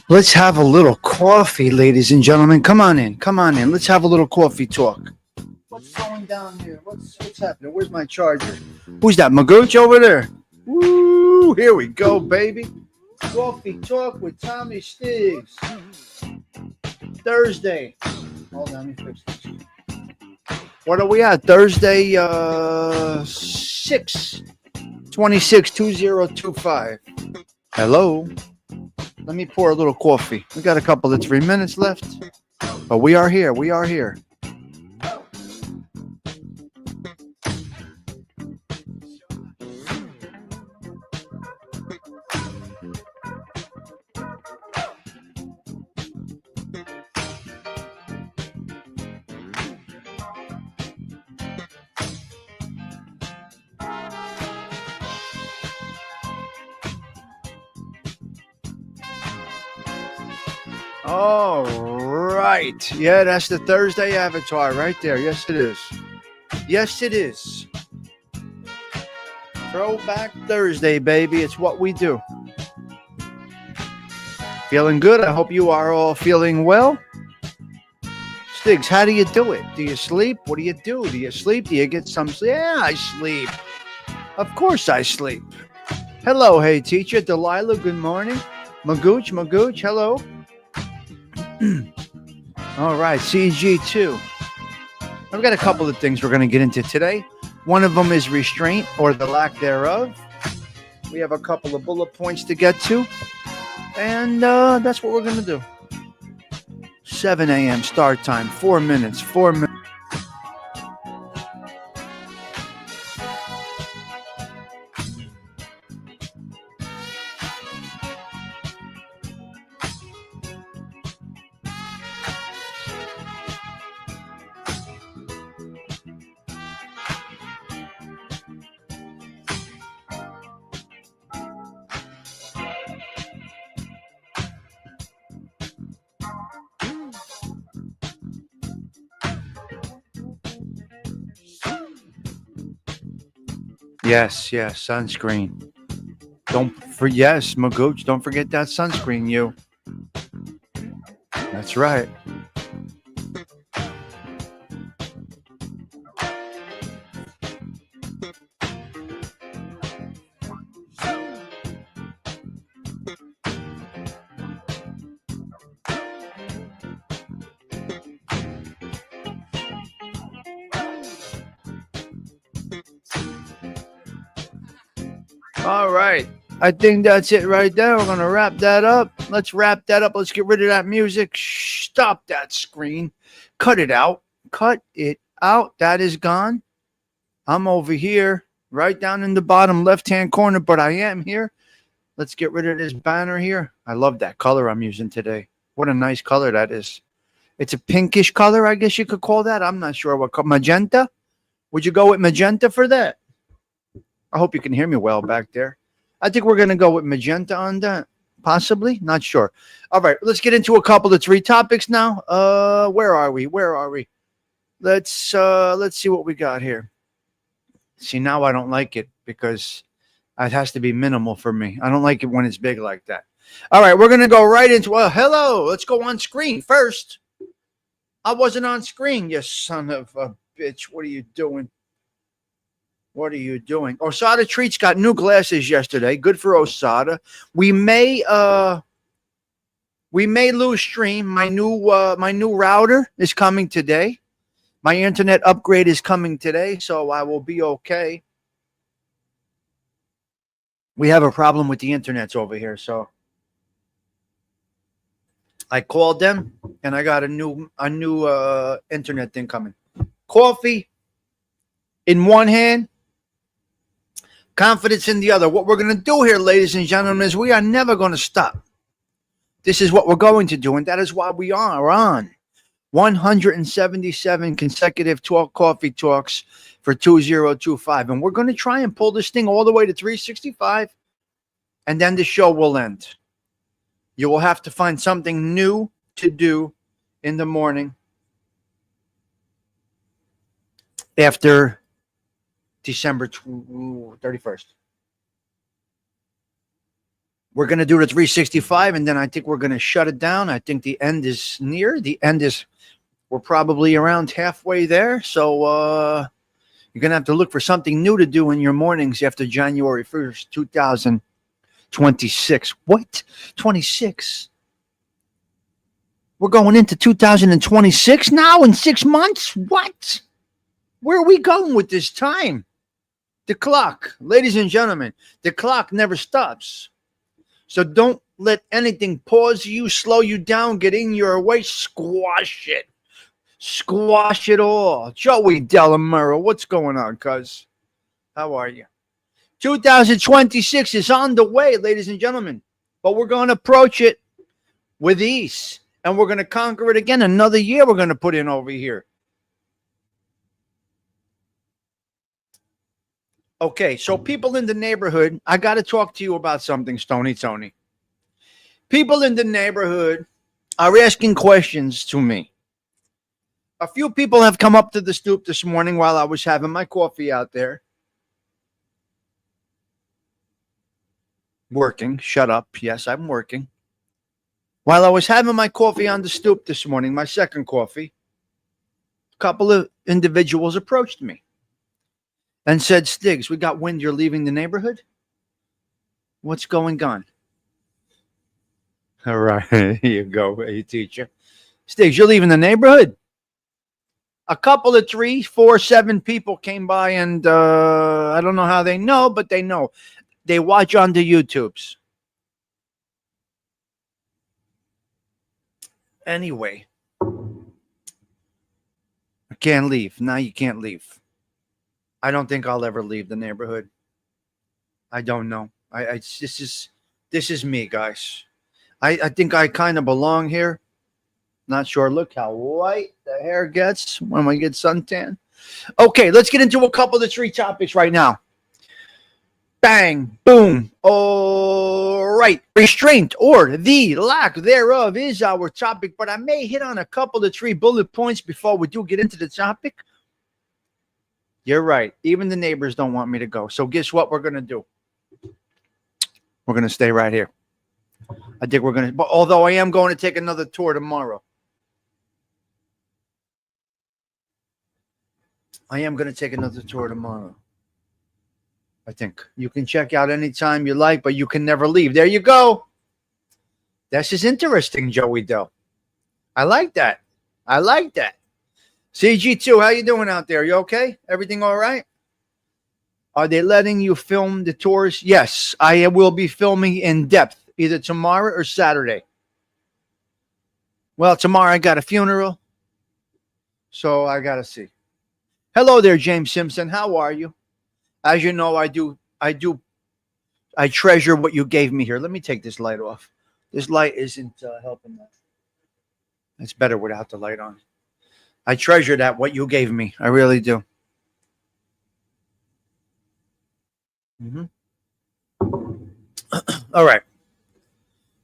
Let's have a little coffee, ladies and gentlemen. Come on in. Come on in. Let's have a little coffee talk. What's going down here? What's happening? Where's my charger? Who's that? Magooch over there? Woo! Here we go, baby. Coffee talk with Tommy Stiggs. Thursday. Hold on, let me fix this. What are we at? Thursday, 6/26/2025. Hello. Let me pour a little coffee. We got a couple of 3 minutes left, but we are here. We are here. All right. Yeah, that's the Thursday avatar right there. Yes, it is. Yes, it is. Throwback Thursday, baby. It's what we do. Feeling good? I hope you are all feeling well. Stiggs, how do you do it? Do you sleep? What do you do? Do you sleep? Do you get some sleep? Yeah, I sleep. Of course I sleep. Hello, hey teacher. Delilah, good morning. Magooch, hello. All right, CG2. I've got a couple of things we're going to get into today. One of them is restraint or the lack thereof. We have a couple of bullet points to get to. And that's what we're going to do. 7 a.m. start time, 4 minutes, 4 minutes. Yes, sunscreen. Yes, Magooch, don't forget that sunscreen, you. That's right. All right. I think that's it right there. We're going to wrap that up. Let's wrap that up. Let's get rid of that music. Stop that screen. Cut it out. Cut it out. That is gone. I'm over here, right down in the bottom left-hand corner, but I am here. Let's get rid of this banner here. I love that color I'm using today. What a nice color that is. It's a pinkish color, I guess you could call that. I'm not sure what color. Magenta? Would you go with magenta for that? I hope you can hear me well back there. I think we're going to go with magenta on that. Possibly. Not sure. All right. Let's get into a couple of 3 topics now. Where are we? Let's see what we got here. See, now I don't like it because it has to be minimal for me. I don't like it when it's big like that. All right. We're going to go right into, hello. Let's go on screen first. I wasn't on screen, you son of a bitch. What are you doing? Osada Treats got new glasses yesterday. Good for Osada. We may lose stream. My new router is coming today. My internet upgrade is coming today, so I will be okay. We have a problem with the internets over here, so I called them and I got a new internet thing coming. Coffee in one hand, confidence in the other. What we're going to do here, ladies and gentlemen, is we are never going to stop. This is what we're going to do, and that is why we are on 177 consecutive Coffee Talks for 2025. And we're going to try and pull this thing all the way to 365, and then the show will end. You will have to find something new to do in the morning after December 31st. We're going to do the 365, and then I think we're going to shut it down. I think the end is near. We're probably around halfway there. So you're going to have to look for something new to do in your mornings after January 1st, 2026. What? 26? We're going into 2026 now in 6 months? What? Where are we going with this time? The clock, ladies and gentlemen, the clock never stops. So don't let anything pause you, slow you down, get in your way, squash it. Squash it all. Joey Delamuro, what's going on, cuz? How are you? 2026 is on the way, ladies and gentlemen. But we're going to approach it with ease. And we're going to conquer it again. Another year we're going to put in over here. Okay, so people in the neighborhood, I got to talk to you about something, Tony. People in the neighborhood are asking questions to me. A few people have come up to the stoop this morning while I was having my coffee out there. Working. Shut up. Yes, I'm working. While I was having my coffee on the stoop this morning, my second coffee, a couple of individuals approached me and said, Stiggs, we got wind you're leaving the neighborhood. What's going on? All right, here you go, hey, teacher. Stiggs, you're leaving the neighborhood? A couple of 3, 4, 7 people came by, and I don't know how they know, but they know. They watch on the YouTubes. Anyway, I can't leave. Now you can't leave. I don't think I'll ever leave the neighborhood. I don't know. This is me, guys. I think I kind of belong here. Not sure. Look how white the hair gets when we get suntan. Okay, let's get into a couple of 3 topics right now. Bang, boom. All right. Restraint or the lack thereof is our topic, but I may hit on a couple of 3 bullet points before we do get into the topic. You're right. Even the neighbors don't want me to go. So guess what we're going to do? We're going to stay right here. I think we're going to, but although I am going to take another tour tomorrow. I am going to take another tour tomorrow. I think you can check out anytime you like, but you can never leave. There you go. This is interesting, Joey Doe. I like that. I like that. CG2, how you doing out there? You okay? Everything all right? Are they letting you film the tours? Yes, I will be filming in depth either tomorrow or Saturday. Well, tomorrow I got a funeral, so I got to see. Hello there, James Simpson. How are you? As you know, I treasure what you gave me here. Let me take this light off. This light isn't helping that. It's better without the light on. I treasure that, what you gave me. I really do. Mm-hmm. All right.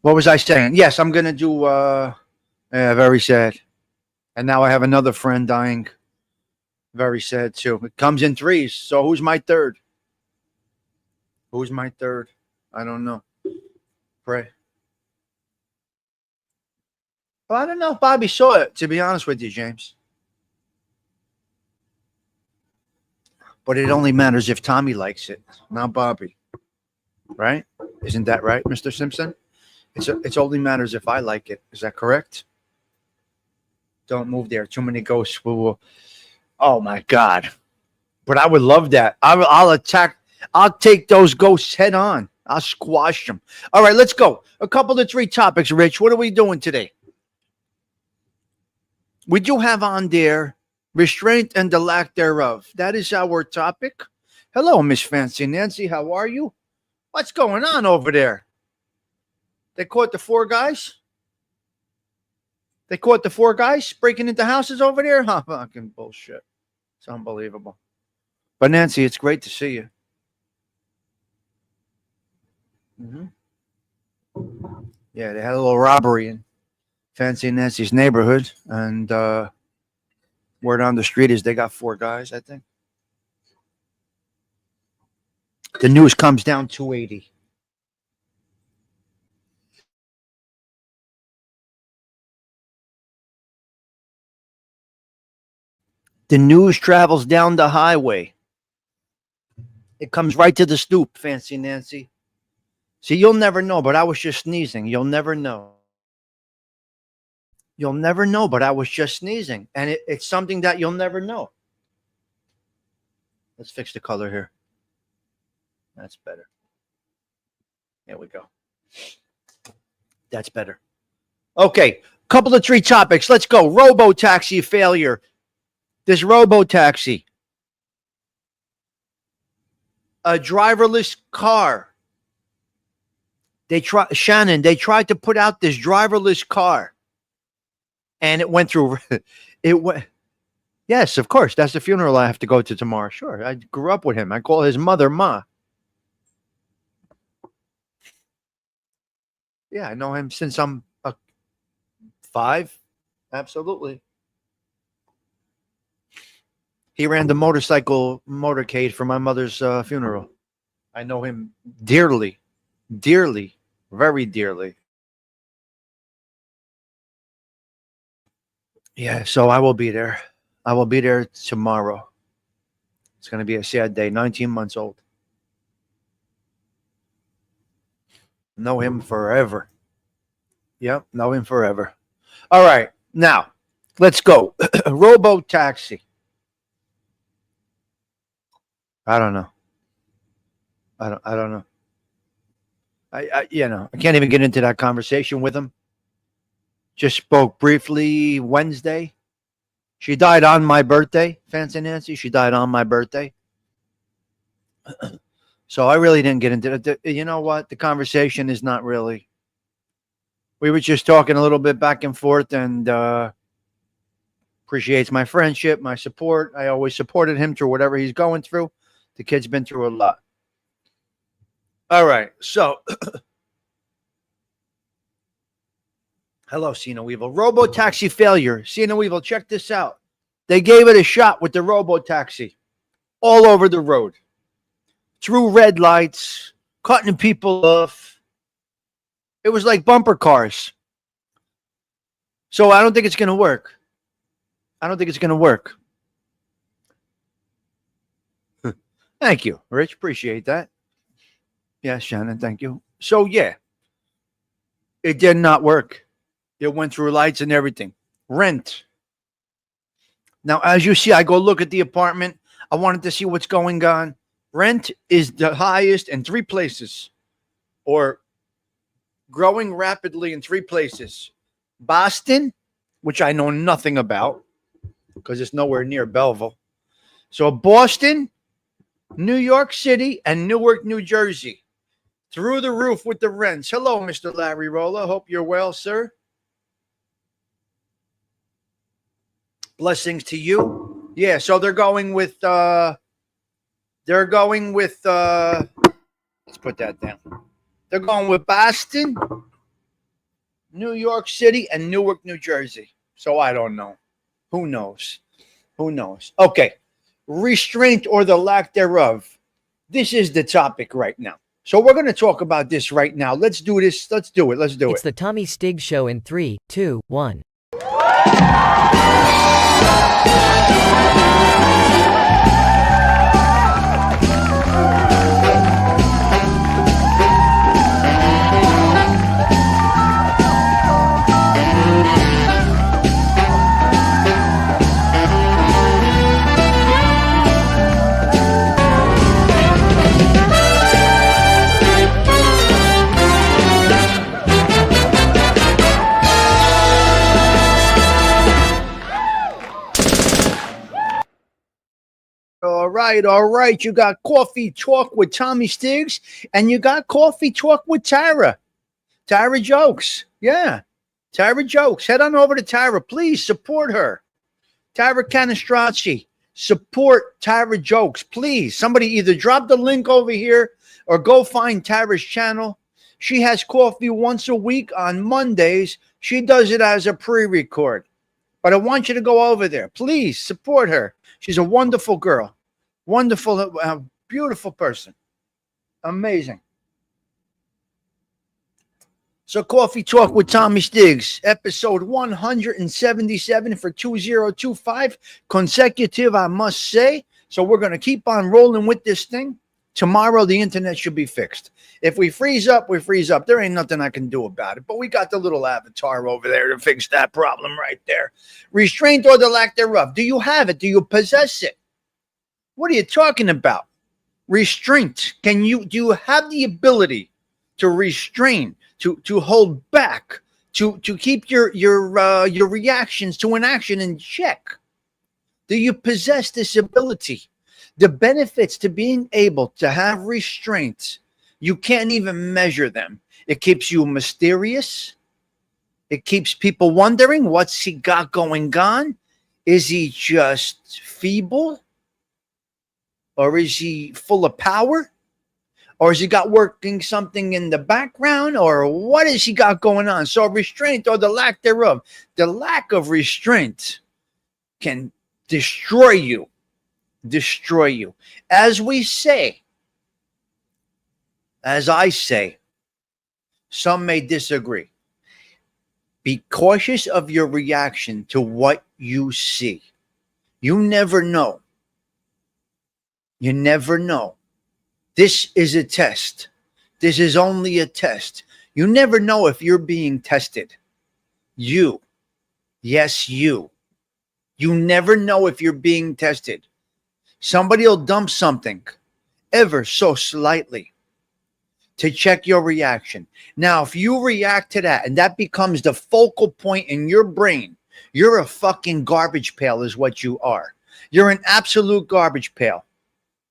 What was I saying? Yes, I'm going to do, very sad. And now I have another friend dying. Very sad, too. It comes in threes. So who's my third? Who's my third? I don't know. Pray. Well, I don't know if Bobby saw it, to be honest with you, James. But it only matters if Tommy likes it, not Bobby. Right? Isn't that right, Mr. Simpson? It only matters if I like it. Is that correct? Don't move there. Too many ghosts will. Oh, my God. But I would love that. I'll attack. I'll take those ghosts head on. I'll squash them. All right, let's go. A couple of 3 topics, Rich. What are we doing today? We do have on there restraint and the lack thereof. That is our topic. Hello, Miss Fancy Nancy. How are you? What's going on over there? They caught the 4 guys? They caught the 4 guys breaking into houses over there? Huh, fucking bullshit. It's unbelievable. But Nancy, it's great to see you. Mm-hmm. Yeah, they had a little robbery in Fancy Nancy's neighborhood, and word on the street is they got 4 guys, I think. The news comes down 280. The news travels down the highway. It comes right to the stoop, Fancy Nancy. See, you'll never know, but I was just sneezing. You'll never know. You'll never know, but I was just sneezing. And it's something that you'll never know. Let's fix the color here. That's better. There we go. That's better. Okay, couple of 3 topics. Let's go. Robo-taxi failure. This robo-taxi. A driverless car. They tried to put out this driverless car. And it went through. It went. Yes, of course. That's the funeral I have to go to tomorrow. Sure. I grew up with him. I call his mother Ma. Yeah, I know him since I'm 5. Absolutely. He ran the motorcade for my mother's funeral. I know him dearly, dearly, very dearly. Yeah, so I will be there. I will be there tomorrow. It's going to be a sad day. 19 months old. Know him forever. Yep, know him forever. All right, now let's go. Robo taxi. I don't know. I don't know. I can't even get into that conversation with him. Just spoke briefly Wednesday. She died on my birthday, Fancy Nancy. She died on my birthday. So I really didn't get into it. You know what? The conversation is not really. We were just talking a little bit back and forth, and appreciates my friendship, my support. I always supported him through whatever he's going through. The kid's been through a lot. All right. So, hello, Cena Weevil. Robo-taxi failure. Cena Weevil, check this out. They gave it a shot with the robo-taxi. all over the road, through red lights, cutting people off. It was like bumper cars. So I don't think it's going to work. I don't think it's going to work. Thank you, Rich. Appreciate that. Yes, Shannon, thank you. So, yeah, it did not work. It went through lights and everything. Rent. Now, as you see, I go look at the apartment. I wanted to see what's going on. Rent is the highest in 3 places, or growing rapidly in 3 places. Boston, which I know nothing about because it's nowhere near Belleville. So Boston, New York City, and Newark, New Jersey. Through the roof with the rents. Hello, Mr. Larry Rolla. Hope you're well, sir. Blessings to you. Yeah, so they're going with let's put that down. They're going with Boston, New York City, and Newark, New Jersey. So I don't know. Who knows? Who knows? Okay. Restraint or the lack thereof. This is the topic right now. So we're going to talk about this right now. Let's do this. Let's do it. Let's do it. It's the Tommy Stig Show in 3, 2, 1. All right. You got Coffee Talk with Tommy Stiggs, and you got Coffee Talk with Tara. Tara Jokes. Yeah. Tara Jokes. Head on over to Tara. Please support her. Tara Canistracci. Support Tara Jokes. Please. Somebody either drop the link over here or go find Tara's channel. She has coffee once a week on Mondays. She does it as a pre-record. But I want you to go over there. Please support her. She's a wonderful girl. Wonderful, beautiful person. Amazing. So Coffee Talk with Tommy Stiggs, episode 177 for 2025. Consecutive, I must say. So we're going to keep on rolling with this thing. Tomorrow, the internet should be fixed. If we freeze up, we freeze up. There ain't nothing I can do about it. But we got the little avatar over there to fix that problem right there. Restraint or the lack thereof. Do you have it? Do you possess it? What are you talking about? Restraint. Do you have the ability to restrain, to hold back, to keep your reactions to an action in check? Do you possess this ability? The benefits to being able to have restraint, you can't even measure them. It keeps you mysterious. It keeps people wondering, what's he got going on? Is he just feeble? Or is he full of power? Or has he got working something in the background? Or what has he got going on? So restraint or the lack thereof. The lack of restraint can destroy you. Destroy you. As we say, as I say, some may disagree. Be cautious of your reaction to what you see. You never know. You never know. This is a test. This is only a test. You never know if you're being tested. You. Yes, you. You never know if you're being tested. Somebody will dump something ever so slightly to check your reaction. Now, if you react to that and that becomes the focal point in your brain, you're a fucking garbage pail is what you are. You're an absolute garbage pail,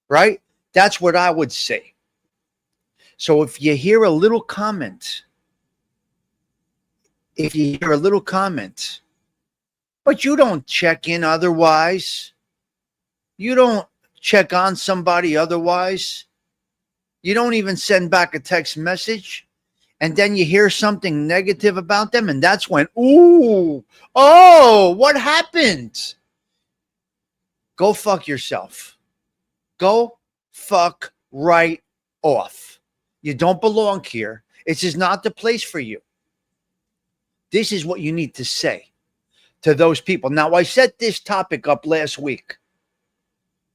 right? That's what I would say. So if you hear a little comment, but you don't check in otherwise, you don't check on somebody otherwise, you don't even send back a text message, and then you hear something negative about them, and that's when, what happened? Go fuck yourself. Go fuck right off. You don't belong here. This is not the place for you. This is what you need to say to those people. Now, I set this topic up last week.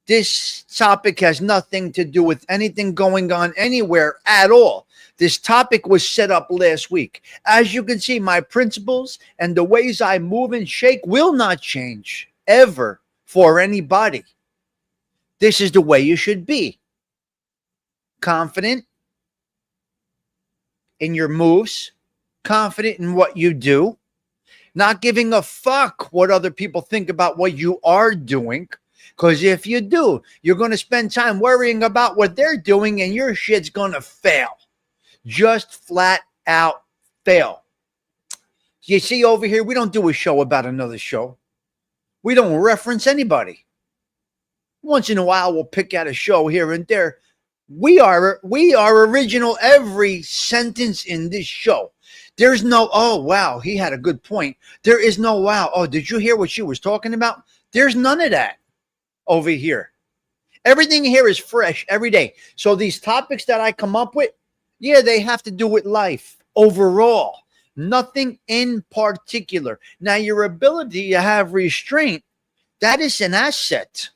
This topic has nothing to do with anything going on anywhere at all. This topic was set up last week. As you can see, my principles and the ways I move and shake will not change ever for anybody. This is the way you should be. Confident in your moves, confident in what you do, not giving a fuck what other people think about what you are doing. Because if you do, you're going to spend time worrying about what they're doing and your shit's going to fail. Just flat out fail. You see over here, we don't do a show about another show. We don't reference anybody. Once in a while, we'll pick out a show here and there. We are original every sentence in this show. There's no, oh, wow, he had a good point. There is no, wow, oh, did you hear what she was talking about? There's none of that over here. Everything here is fresh every day. So these topics that I come up with, yeah, they have to do with life overall. Nothing in particular. Now, your ability to have restraint, that is an asset.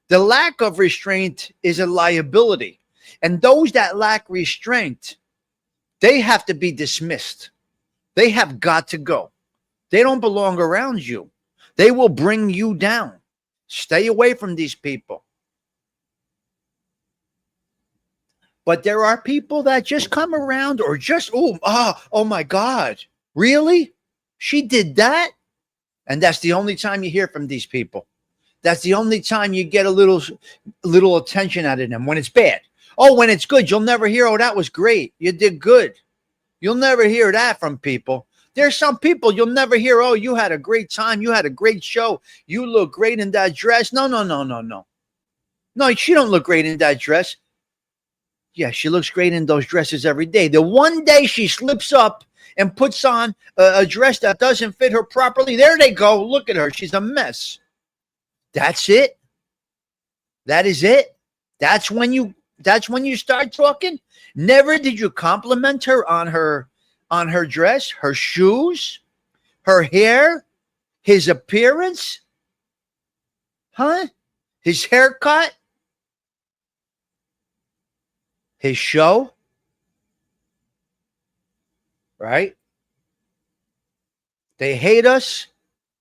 The lack of restraint is a liability. And those that lack restraint, they have to be dismissed. They have got to go. They don't belong around you. They will bring you down. Stay away from these people. But there are people that just come around or just, oh my God, really? She did that? And that's the only time you hear from these people. That's the only time you get a little attention out of them when it's bad. Oh, when it's good, you'll never hear, oh, that was great. You did good. You'll never hear that from people. There's some people you'll never hear, oh, you had a great time. You had a great show. You look great in that dress. No. No, she don't look great in that dress. Yeah, she looks great in those dresses every day. The one day she slips up and puts on a dress that doesn't fit her properly, there they go. Look at her. She's a mess. That's it. That is it. That's when you start talking. Never did you compliment her on her dress, her shoes, her hair, his appearance, huh? His haircut, his show, right? They hate us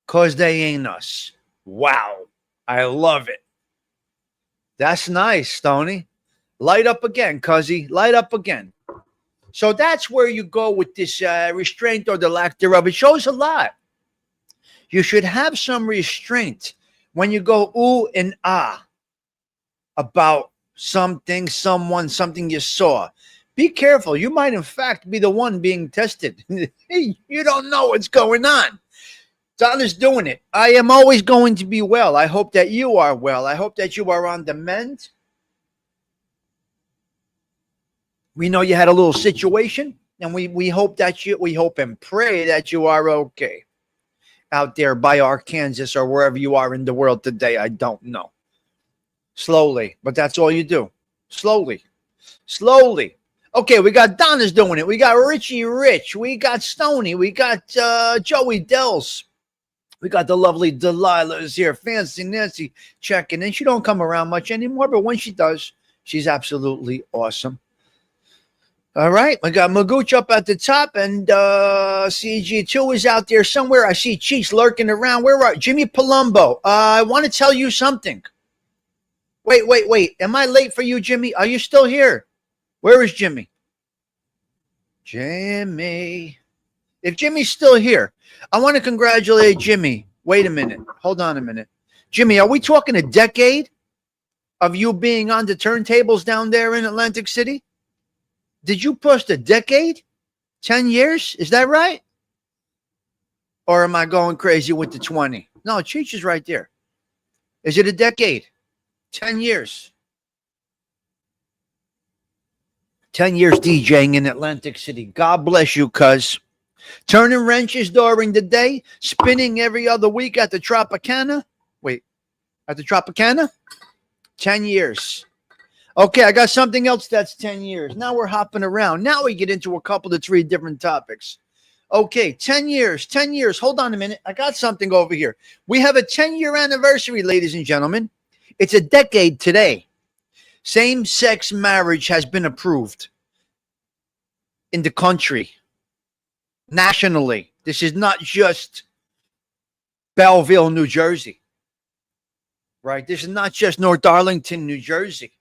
because they ain't us. Wow. I love it. That's nice, Stoney. Light up again, cuzzy. Light up again. So that's where you go with this restraint or the lack thereof. It shows a lot. You should have some restraint when you go ooh and ah about something, someone, something you saw. Be careful. You might, in fact, be the one being tested. You don't know what's going on. Donna's doing it. I am always going to be well. I hope that you are well. I hope that you are on the mend. We know you had a little situation, and we hope and pray that you are okay out there by Arkansas or wherever you are in the world today. I don't know. Slowly, but that's all you do. Slowly. Okay, we got Donna's doing it. We got Richie Rich. We got Stoney. We got Joey Dells. We got the lovely Delilah's here. Fancy Nancy checking in. She don't come around much anymore, but when she does, she's absolutely awesome. All right, we got Magooch up at the top, and CG2 is out there somewhere. I see Cheeks lurking around. Where are Jimmy Palumbo? I want to tell you something. Wait. Am I late for you, Jimmy? Are you still here? Where is Jimmy? Jimmy. If Jimmy's still here, I want to congratulate Jimmy. Wait a minute. Hold on a minute. Jimmy, are we talking a decade of you being on the turntables down there in Atlantic City? Did you post a decade? 10 years? Is that right? Or am I going crazy with the 20? No, Cheech is right there. Is it a decade? 10 years. 10 years DJing in Atlantic City. God bless you, cuz. Turning wrenches during the day, spinning every other week at the Tropicana. Wait, at the Tropicana? 10 years. Okay, I got something else that's 10 years. Now we're hopping around. Now we get into a couple to three different topics. Okay, 10 years, 10 years. Hold on a minute. I got something over here. We have a 10-year anniversary, ladies and gentlemen. It's a decade today. Same-sex marriage has been approved in the country, nationally. This is not just Belleville, New Jersey, right? This is not just North Arlington, New Jersey.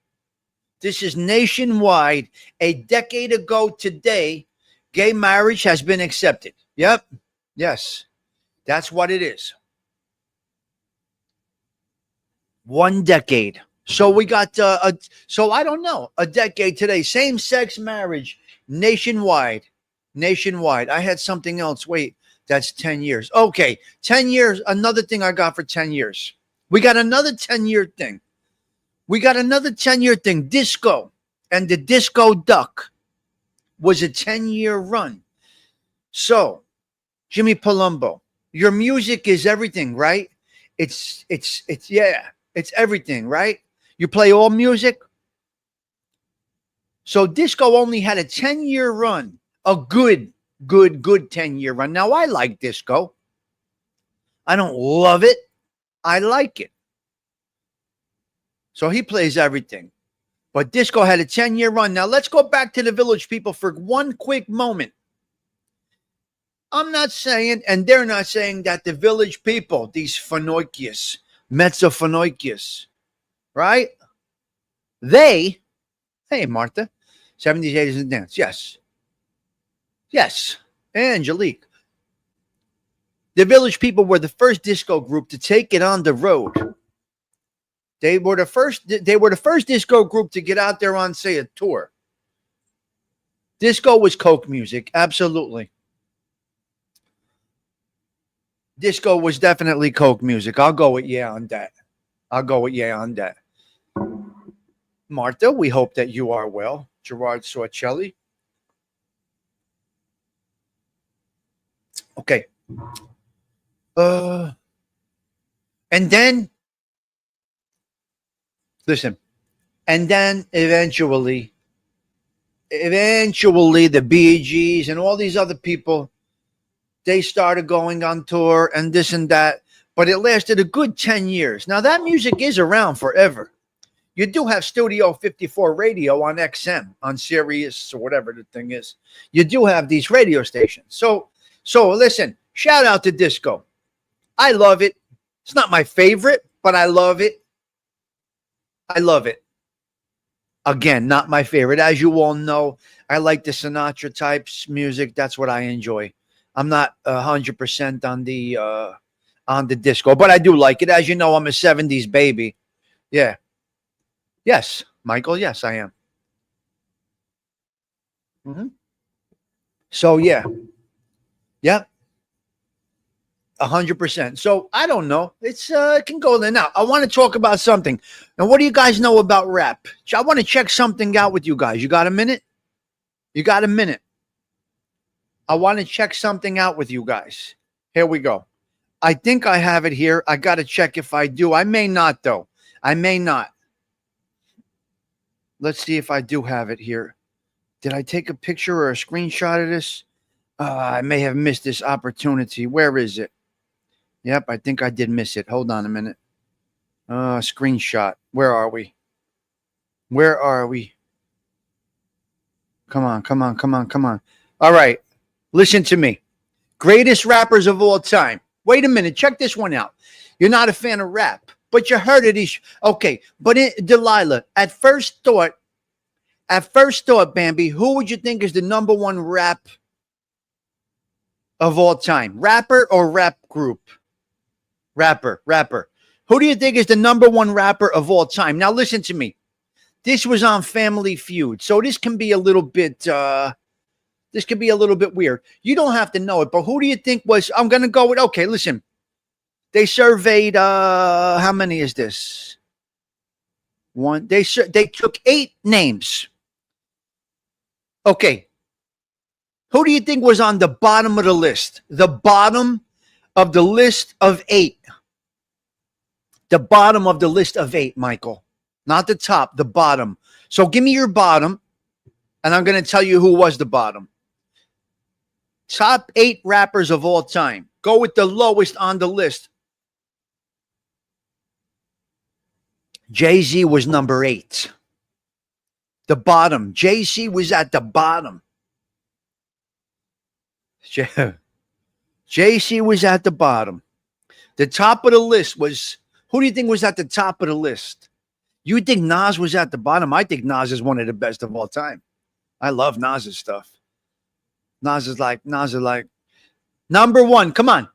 This is nationwide. A decade ago today, gay marriage has been accepted. Yep. Yes. That's what it is. 1 decade. So we got, so I don't know, a decade today. Same-sex marriage nationwide. Nationwide. I had something else. Wait, that's 10 years. Okay, 10 years. Another thing I got for 10 years. We got another 10-year thing. We got another 10-year thing. Disco and the Disco Duck was a 10-year run. So, Jimmy Palumbo, your music is everything, right? It's everything, right? You play all music. So disco only had a 10-year run, a good 10-year run. Now, I like disco. I don't love it. I like it. So he plays everything. But disco had a 10-year run. Now, let's go back to the Village People for one quick moment. I'm not saying, and they're not saying, that the Village People, these Finoikius, Mezzofinoikius, right? Hey, Martha, 70s, 80s, and dance. Yes. Yes. Angelique. The Village People were the first disco group to take it on the road. They were the first disco group to get out there on, say, a tour. Disco was Coke music, absolutely. Disco was definitely Coke music. I'll go with yeah on that. Martha, we hope that you are well. Gerard Sorcelli. Okay. And then, listen, and then eventually the Bee Gees and all these other people, they started going on tour and this and that, but it lasted a good 10 years. Now, that music is around forever. You do have Studio 54 radio on XM, on Sirius or whatever the thing is. You do have these radio stations. So listen, shout out to disco. I love it. It's not my favorite, but I love it. Again, not my favorite. As you all know, I like the Sinatra types music. That's what I enjoy. I'm not 100% on the disco, but I do like it. As you know, I'm a 70s baby. Yeah. Yes, Michael. Yes, I am. Mm-hmm. So, yeah. Yep. 100%. So, I don't know. It can go there. Now, I want to talk about something. Now, what do you guys know about rap? I want to check something out with you guys. You got a minute? I want to check something out with you guys. Here we go. I think I have it here. I got to check if I do. I may not, though. I may not. Let's see if I do have it here. Did I take a picture or a screenshot of this? I may have missed this opportunity. Where is it? Yep, I think I did miss it. Hold on a minute. Screenshot. Where are we? Come on. All right. Listen to me. Greatest rappers of all time. Wait a minute. Check this one out. You're not a fan of rap, but you heard it. Okay. But Delilah, at first thought, Bambi, who would you think is the number one rap of all time? Rapper or rap group? Rapper. Who do you think is the number one rapper of all time? Now listen to me. This was on Family Feud, so this can be a little bit weird. You don't have to know it, but who do you think was? I'm gonna go with. Okay, listen. They surveyed. How many is this? One. They took 8 names. Okay. Who do you think was on the bottom of the list? The bottom of the list of 8. The bottom of the list of 8, Michael. Not the top, the bottom. So give me your bottom, and I'm going to tell you who was the bottom. Top 8 rappers of all time. Go with the lowest on the list. Jay-Z was number 8. The bottom. Jay-Z was at the bottom. Jay-Z was at the bottom. The top of the list was, who do you think was at the top of the list? You think Nas was at the bottom? I think Nas is one of the best of all time. I love Nas's stuff. Nas is like, number 1. Come on.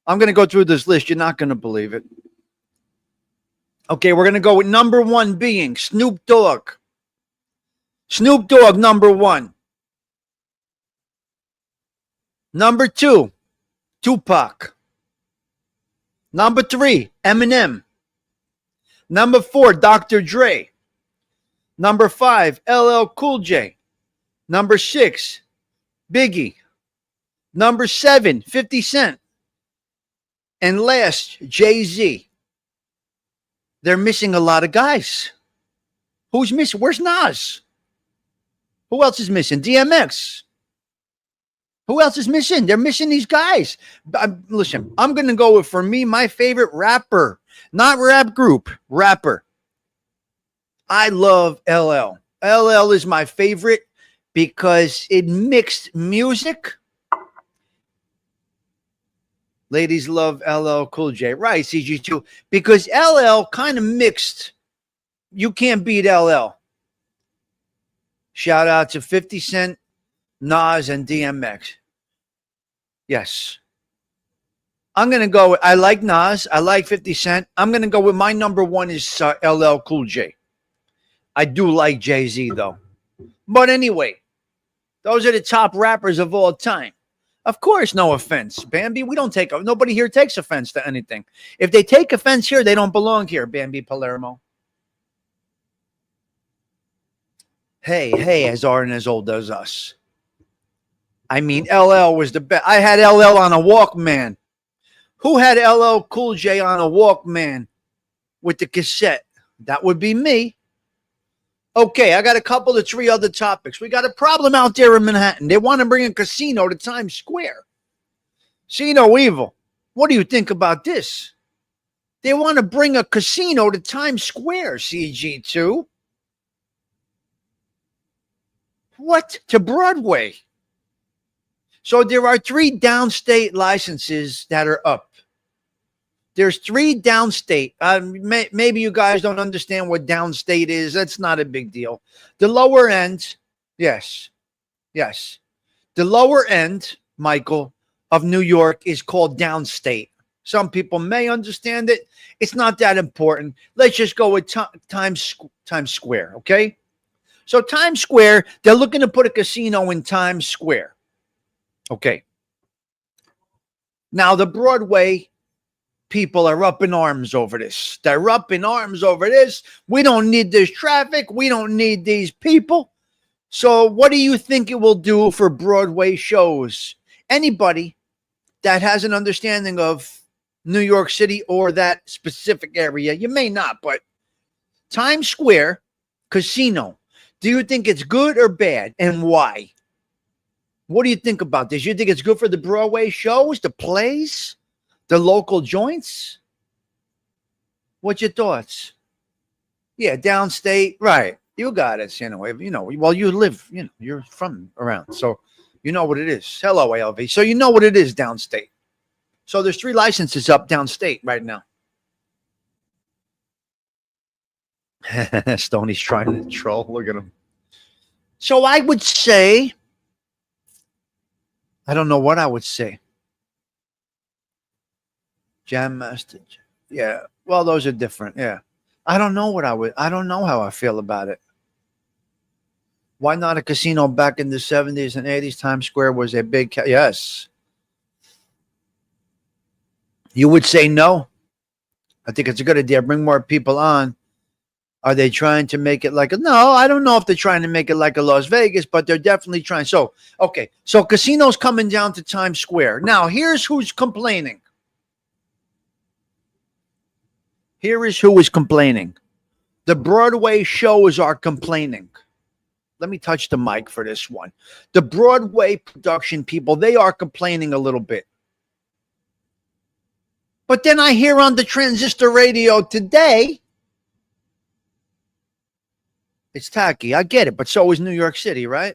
I'm going to go through this list. You're not going to believe it. Okay, we're going to go with number 1 being Snoop Dogg. Snoop Dogg, number 1. Number 2, Tupac. Number 3, Eminem. Number 4, Dr. Dre. Number 5, LL Cool J. Number 6, Biggie. Number 7, 50 Cent. And last, Jay-Z. They're missing a lot of guys. Who's missing? Where's Nas? Who else is missing? DMX. Who else is missing? They're missing these guys. Listen, I'm going to go with, for me, my favorite rapper. Not rap group, rapper. I love LL. LL is my favorite because it mixed music. Ladies love LL Cool J. Right, CG2. Because LL kind of mixed. You can't beat LL. Shout out to 50 Cent, Nas, and DMX. Yes. I'm going to go with, I like Nas. I like 50 Cent. I'm going to go with my number 1 is LL Cool J. I do like Jay-Z, though. But anyway, those are the top rappers of all time. Of course, no offense, Bambi. We don't take, nobody here takes offense to anything. If they take offense here, they don't belong here, Bambi Palermo. Hey, as old and as old as us. I mean, LL was the best. I had LL on a Walkman. Who had LL Cool J on a Walkman with the cassette? That would be me. Okay, I got a couple of 3 other topics. We got a problem out there in Manhattan. They want to bring a casino to Times Square. See no evil. What do you think about this? They want to bring a casino to Times Square, CG2. What? To Broadway. So there are 3 downstate licenses that are up. There's 3 downstate. Maybe you guys don't understand what downstate is. That's not a big deal. The lower end, yes. The lower end, Michael, of New York is called downstate. Some people may understand it. It's not that important. Let's just go with Times Square, okay? So Times Square, they're looking to put a casino in Times Square. Okay. Now, the Broadway people are up in arms over this. They're up in arms over this. We don't need this traffic. We don't need these people. So what do you think it will do for Broadway shows? Anybody that has an understanding of New York City or that specific area, you may not, but Times Square casino, do you think it's good or bad, and why? What do you think about this? You think it's good for the Broadway shows, the plays, the local joints? What's your thoughts? Yeah, downstate, right. You got it, well, you live, you're from around, so you know what it is. Hello, ALV. So you know what it is downstate. So there's 3 licenses up downstate right now. Stoney's trying to troll. Look at him. So I would say, I don't know what I would say. Jam Master. Yeah. Well, those are different. Yeah. I don't know how I feel about it. Why not a casino back in the 70s and 80s? Times Square was a big, yes. You would say no. I think it's a good idea. Bring more people on. Are they trying to make it like no, I don't know if they're trying to make it like a Las Vegas, but they're definitely trying. So, okay. So casinos coming down to Times Square. Now, here's who's complaining. Here is who is complaining. The Broadway shows are complaining. Let me touch the mic for this one. The Broadway production people, they are complaining a little bit. But then I hear on the transistor radio today, it's tacky. I get it, but so is New York City, right?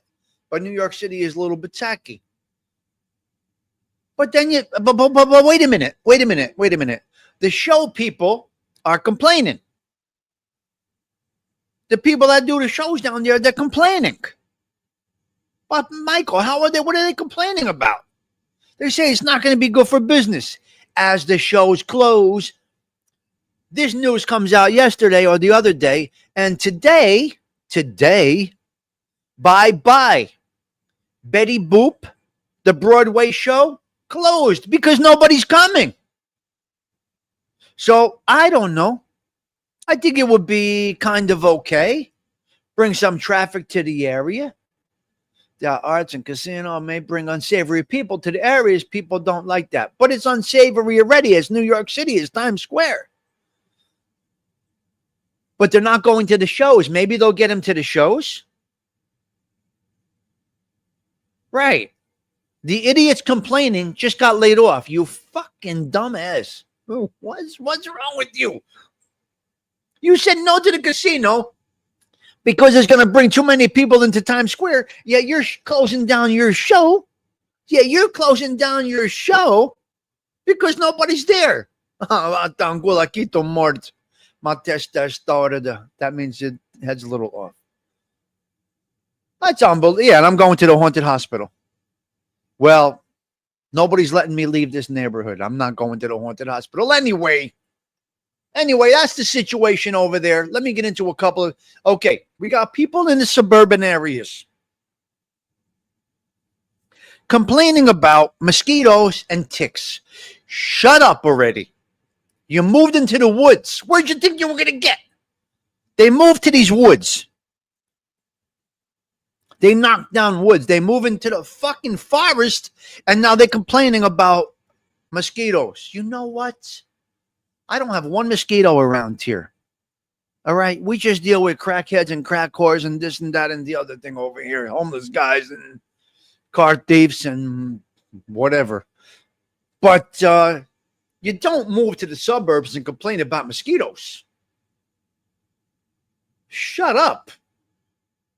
But New York City is a little bit tacky. But then but wait a minute. The show people are complaining. The people that do the shows down there, they're complaining. But Michael, what are they complaining about? They say it's not going to be good for business as the shows close. This news comes out yesterday or the other day, and today, bye-bye. Betty Boop, the Broadway show, closed because nobody's coming. So I don't know. I think it would be kind of okay. Bring some traffic to the area. The arts and casino may bring unsavory people to the areas. People don't like that. But it's unsavory already as New York City is Times Square. But they're not going to the shows. Maybe they'll get them to the shows. Right. The idiots complaining just got laid off. You fucking dumbass. What's wrong with you? You said no to the casino because it's going to bring too many people into Times Square. Yeah, you're closing down your show. Yeah, you're closing down your show because nobody's there. That means your head's a little off. That's unbelievable. Yeah, and I'm going to the haunted hospital. Well, nobody's letting me leave this neighborhood. I'm not going to the haunted hospital anyway. Anyway, that's the situation over there. Let me get into a couple of... Okay, we got people in the suburban areas complaining about mosquitoes and ticks. Shut up already. You moved into the woods. Where'd you think you were going to get? They moved to these woods. They knocked down woods. They move into the fucking forest, and now they're complaining about mosquitoes. You know what? I don't have one mosquito around here. All right? We just deal with crackheads and crack whores and this and that and the other thing over here. Homeless guys and car thieves and whatever. But you don't move to the suburbs and complain about mosquitoes. Shut up.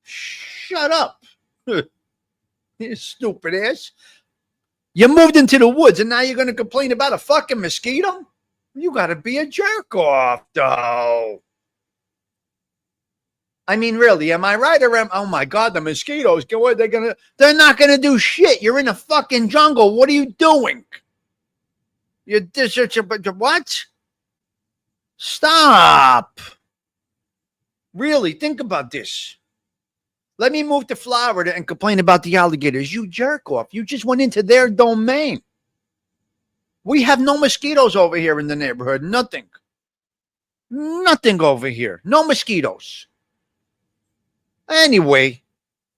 Shut up. You stupid ass. You moved into the woods and now you're going to complain about a fucking mosquito? You got to be a jerk off, though. I mean, really, am I right or am... Oh, my God, the mosquitoes, what are they going to... They're not going to do shit. You're in a fucking jungle. What are you doing? What? Stop. Really, think about this. Let me move to Florida and complain about the alligators. You jerk off. You just went into their domain. We have no mosquitoes over here in the neighborhood. Nothing. Nothing over here. No mosquitoes. Anyway,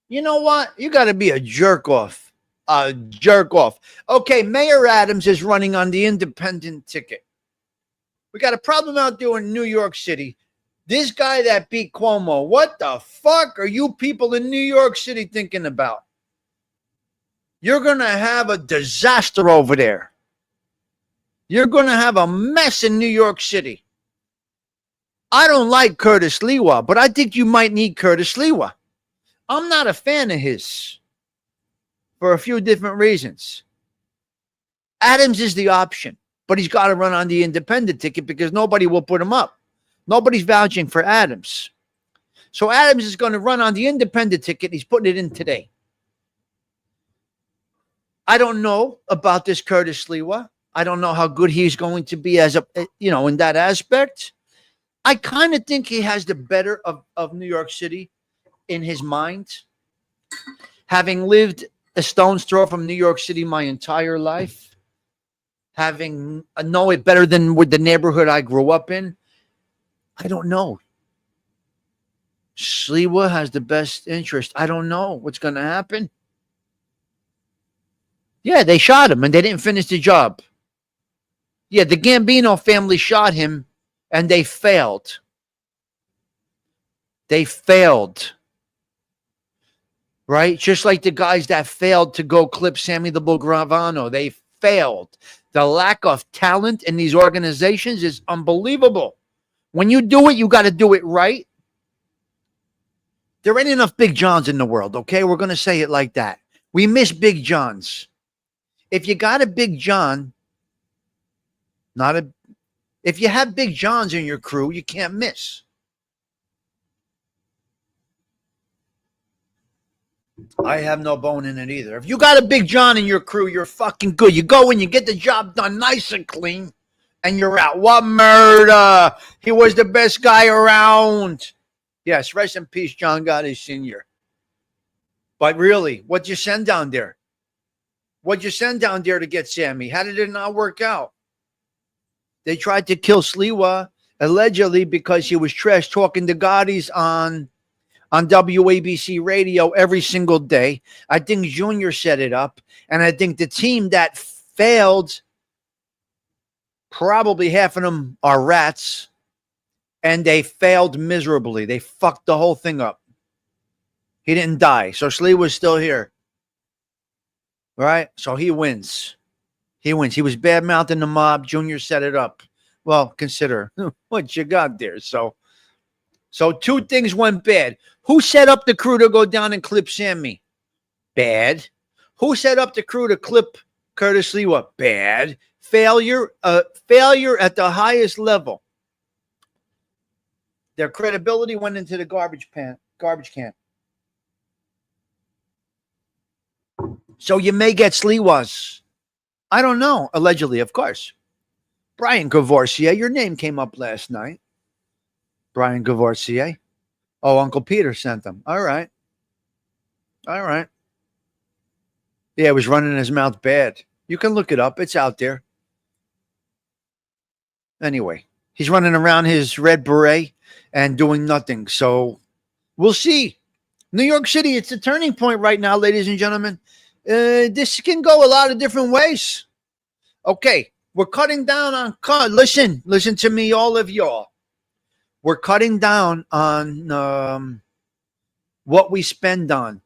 you know what? You got to be a jerk off. A jerk off. Okay, Mayor Adams is running on the independent ticket. We got a problem out there in New York City. This guy that beat Cuomo, what the fuck are you people in New York City thinking about? You're going to have a disaster over there. You're going to have a mess in New York City. I don't like Curtis Lewa, but I think you might need Curtis Lewa. I'm not a fan of his for a few different reasons. Adams is the option, but he's got to run on the independent ticket because nobody will put him up. Nobody's vouching for Adams. So Adams is going to run on the independent ticket. He's putting it in today. I don't know about this Curtis Lewa. I don't know how good he's going to be as a, in that aspect. I kind of think he has the better of New York City in his mind. Having lived a stone's throw from New York City my entire life, having know it better than with the neighborhood I grew up in, I don't know. Sliwa has the best interest. I don't know what's going to happen. Yeah, they shot him and they didn't finish the job. Yeah, the Gambino family shot him and they failed. They failed. Right? Just like the guys that failed to go clip Sammy the Bull Gravano. They failed. The lack of talent in these organizations is unbelievable. When you do it, you got to do it right. There ain't enough Big Johns in the world, okay? We're going to say it like that. We miss Big Johns. If you got a Big John, if you have Big Johns in your crew, you can't miss. I have no bone in it either. If you got a Big John in your crew, you're fucking good. You go in, you get the job done nice and clean, and you're out. What murder? He was the best guy around. Yes, rest in peace, John Gotti Sr. But really, what'd you send down there? What'd you send down there to get Sammy? How did it not work out? They tried to kill Sliwa, allegedly, because he was trash talking to Gotti's on WABC radio every single day. I think Junior set it up. And I think the team that failed, probably half of them are rats. And they failed miserably. They fucked the whole thing up. He didn't die. So Slee was still here. Right? So he wins. He wins. He was bad-mouthing the mob. Junior set it up. Well, consider what you got there. So two things went bad. Who set up the crew to go down and clip Sammy? Bad. Who set up the crew to clip Curtis Lewa? Bad. Failure at the highest level. Their credibility went into the garbage can. So you may get Sliwas. I don't know. Allegedly, of course. Brian Gavorsier, your name came up last night. Brian Gavorsier. Oh, Uncle Peter sent them. All right. Yeah, he was running his mouth bad. You can look it up. It's out there. Anyway, he's running around his red beret and doing nothing. So we'll see. New York City, it's a turning point right now, ladies and gentlemen. This can go a lot of different ways. Okay, we're cutting down on listen to me, all of y'all. We're cutting down on what we spend on.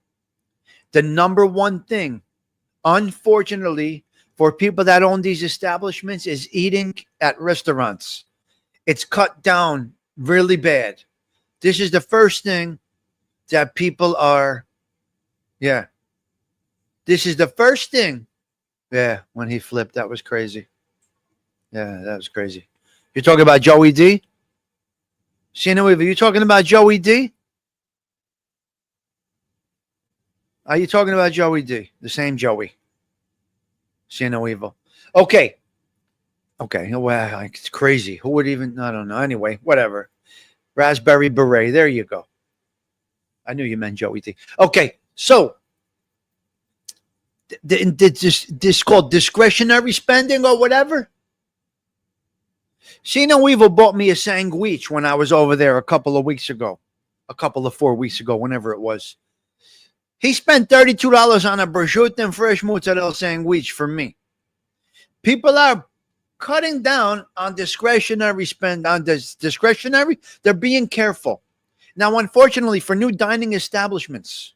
The number one thing, unfortunately, for people that own these establishments is eating at restaurants. It's cut down really bad. This is the first thing that people are, this is the first thing. Yeah, when he flipped, that was crazy. Yeah, that was crazy. You're talking about Joey D? Shana Weaver, you talking about Joey D? Are you talking about Joey D? The same Joey. Shana Weaver. Okay. Well, it's crazy. Who would even, I don't know. Anyway, whatever. Raspberry Beret. There you go. I knew you meant Joey D. Okay, so this called discretionary spending or whatever. Shana Weaver bought me a sandwich when I was over there a couple of 4 weeks ago, whenever it was. He spent $32 on a prosciutto and fresh mozzarella sandwich for me. People are cutting down on discretionary spend. On this discretionary, they're being careful. Now, unfortunately, for new dining establishments,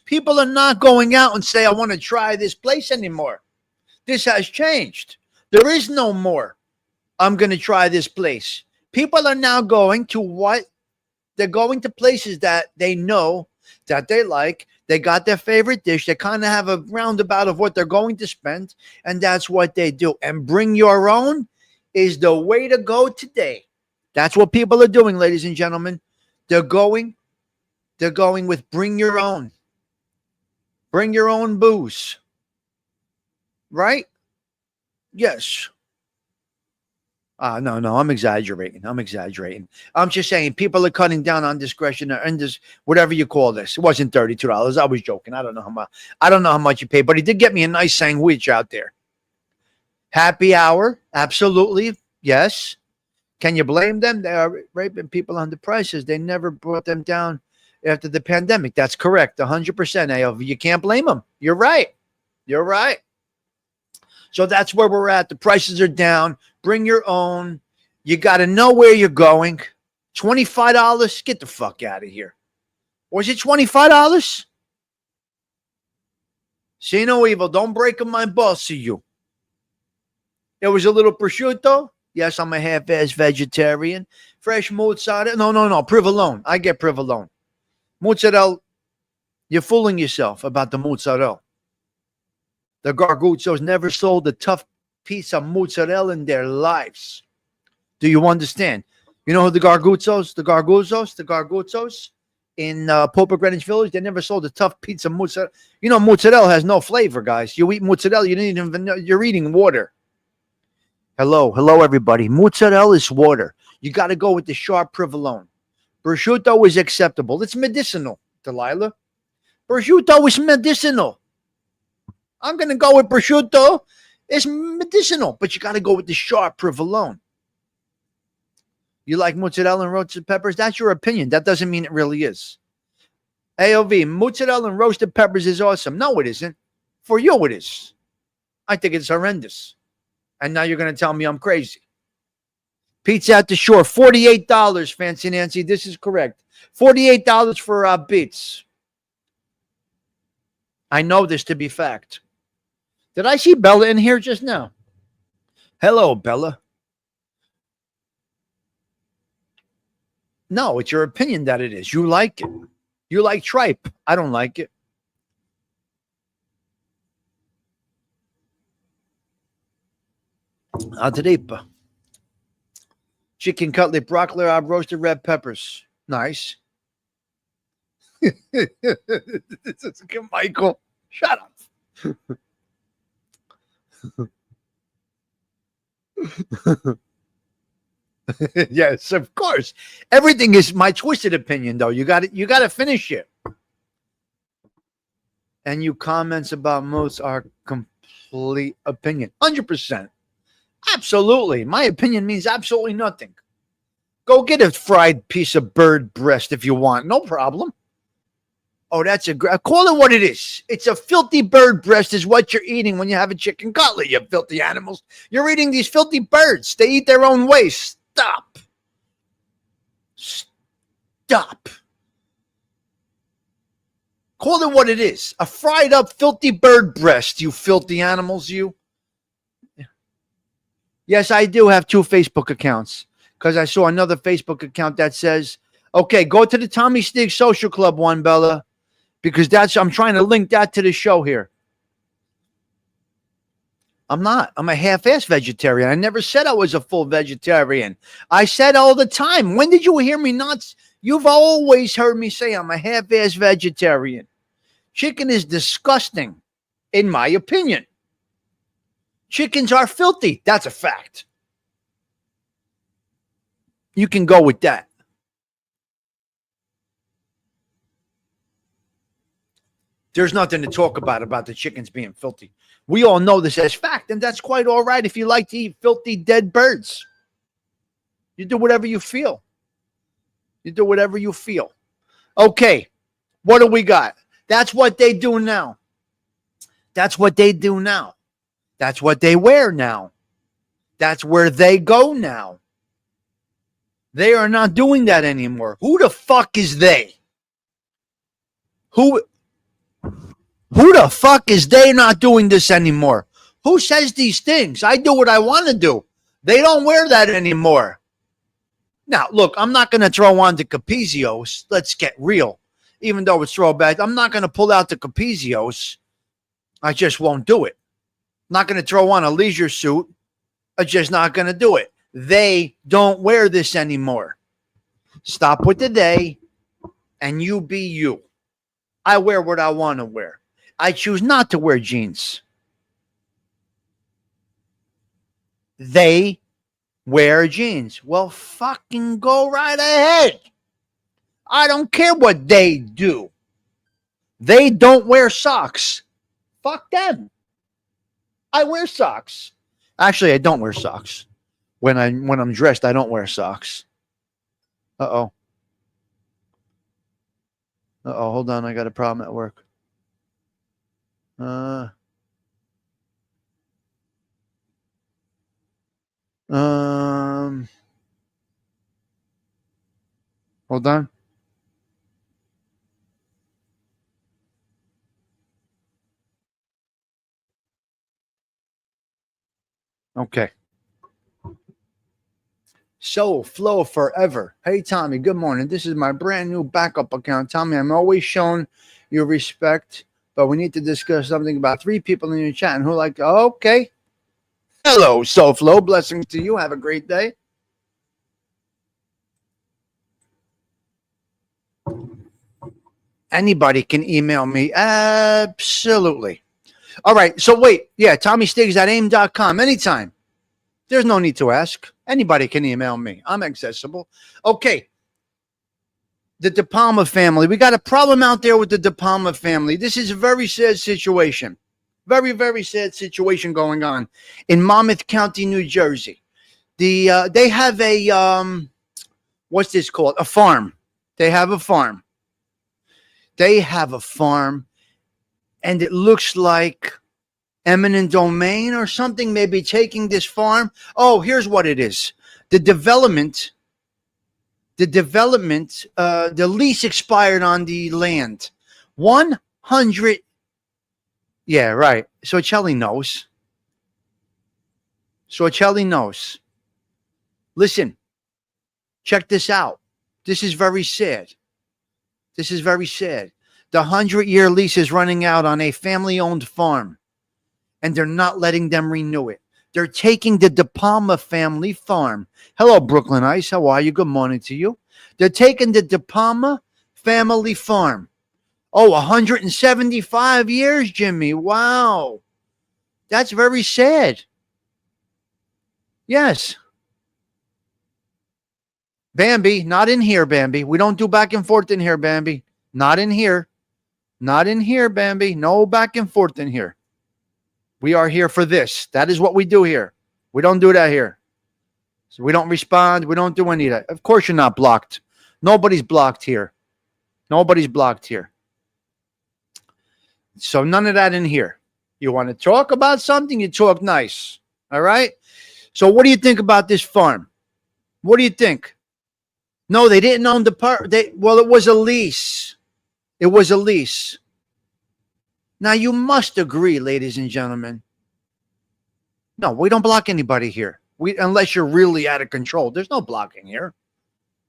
people are not going out and say, I want to try this place anymore. This has changed. There is no more, I'm going to try this place. People are now going to what? They're going to places that they know, that they like. They got their favorite dish. They kind of have a roundabout of what they're going to spend, and that's what they do. And bring your own is the way to go today. That's what people are doing, ladies and gentlemen. They're going with bring your own. Bring your own booze. Right? Yes. No, I'm exaggerating. I'm just saying people are cutting down on discretionary and this, whatever you call this. It wasn't $32. I was joking. I don't know how much you paid, but he did get me a nice sandwich out there. Happy hour. Absolutely. Yes. Can you blame them? They are raping people on the prices. They never brought them down after the pandemic. That's correct. 100%. AOV. You can't blame them. You're right. So that's where we're at. The prices are down. Bring your own. You got to know where you're going. $25? Get the fuck out of here. Was it $25? See no evil. Don't break my balls to you. There was a little prosciutto. Yes, I'm a half-ass vegetarian. Fresh mozzarella. No. Provolone. I get provolone. Mozzarella. You're fooling yourself about the mozzarella. The Garguzzos never sold a tough piece of mozzarella in their lives. Do you understand? You know who the Garguzzos in Popa Greenwich Village, they never sold a tough piece of mozzarella. You know, mozzarella has no flavor, guys. You eat mozzarella, you didn't even know you're eating water. Hello, everybody. Mozzarella is water. You got to go with the sharp provolone. Prosciutto is acceptable. It's medicinal, Delilah. Prosciutto is medicinal. I'm going to go with prosciutto. It's medicinal, but you got to go with the sharp provolone. You like mozzarella and roasted peppers? That's your opinion. That doesn't mean it really is. AOV, mozzarella and roasted peppers is awesome. No, it isn't. For you, it is. I think it's horrendous. And now you're going to tell me I'm crazy. Pizza at the Shore, $48, Fancy Nancy. This is correct. $48 for beets. I know this to be fact. Did I see Bella in here just now? Hello, Bella. No, it's your opinion that it is. You like it. You like tripe. I don't like it. Adripa. Chicken cutlet, broccoli, roasted red peppers. Nice. Michael, shut up. Yes, of course. Everything is my twisted opinion, though. You got to finish it. And you comments about most are complete opinion. 100%. Absolutely. My opinion means absolutely nothing. Go get a fried piece of bird breast if you want. No problem. Oh, that's call it what it is. It's a filthy bird breast is what you're eating when you have a chicken cutlet, you filthy animals. You're eating these filthy birds. They eat their own way. Stop. Stop. Call it what it is. A fried up filthy bird breast, you filthy animals, you. Yes, I do have 2 Facebook accounts because I saw another Facebook account that says, okay, go to the Tommy Stig Social Club one, Bella, because I'm trying to link that to the show here. I'm not. I'm a half-ass vegetarian. I never said I was a full vegetarian. I said all the time. When did you hear me not? You've always heard me say I'm a half-ass vegetarian. Chicken is disgusting, in my opinion. Chickens are filthy. That's a fact. You can go with that. There's nothing to talk about the chickens being filthy. We all know this as fact, and that's quite all right if you like to eat filthy dead birds. You do whatever you feel. You do whatever you feel. Okay, what do we got? That's what they do now. That's what they do now. That's what they wear now. That's where they go now. They are not doing that anymore. Who the fuck is they? Who the fuck is they not doing this anymore? Who says these things? I do what I want to do. They don't wear that anymore. Now, look, I'm not going to throw on the Capizios. Let's get real. Even though it's throwback, I'm not going to pull out the Capizios. I just won't do it. Not going to throw on a leisure suit. I'm just not going to do it. They don't wear this anymore. Stop with the they and you be you. I wear what I want to wear. I choose not to wear jeans. They wear jeans. Well, fucking go right ahead. I don't care what they do. They don't wear socks. Fuck them. I wear socks. Actually, I don't wear socks. When I'm dressed, I don't wear socks. Uh-oh. Hold on. I got a problem at work. Hold on. Okay. So flow forever. Hey Tommy, good morning. This is my brand new backup account. Tommy, I'm always showing you respect, but we need to discuss something about 3 people in your chat and who like, okay. Hello, so flow. Blessings to you. Have a great day. Anybody can email me. Absolutely. All right. So wait. Yeah, Tommy Stiggs at aim.com. Anytime. There's no need to ask. Anybody can email me. I'm accessible. Okay. The De Palma family. We got a problem out there with the De Palma family. This is a very sad situation. Very, very sad situation going on in Monmouth County, New Jersey. They have a what's this called? A farm. They have a farm. They have a farm, and it looks like eminent domain or something may be taking this farm. Oh, here's what it is. The lease expired on the land. 100. Yeah, right. So Chelly knows. Listen, check this out. This is very sad. The 100-year lease is running out on a family-owned farm, and they're not letting them renew it. They're taking the De Palma family farm. Hello, Brooklyn Ice. How are you? Good morning to you. They're taking the De Palma family farm. Oh, 175 years, Jimmy. Wow. That's very sad. Yes. Bambi, not in here, Bambi. We don't do back and forth in here, Bambi. Not in here. Bambi. No back and forth in here. We are here for this. That is what we do here. We don't do that here. So we don't respond. We don't do any of that. Of course you're not blocked. Nobody's blocked here. So none of that in here. You want to talk about something, you talk nice. All right? So what do you think about this farm? What do you think? No, they didn't own the part. Well, it was a lease. Now, you must agree, ladies and gentlemen. No, we don't block anybody here. Unless you're really out of control. There's no blocking here.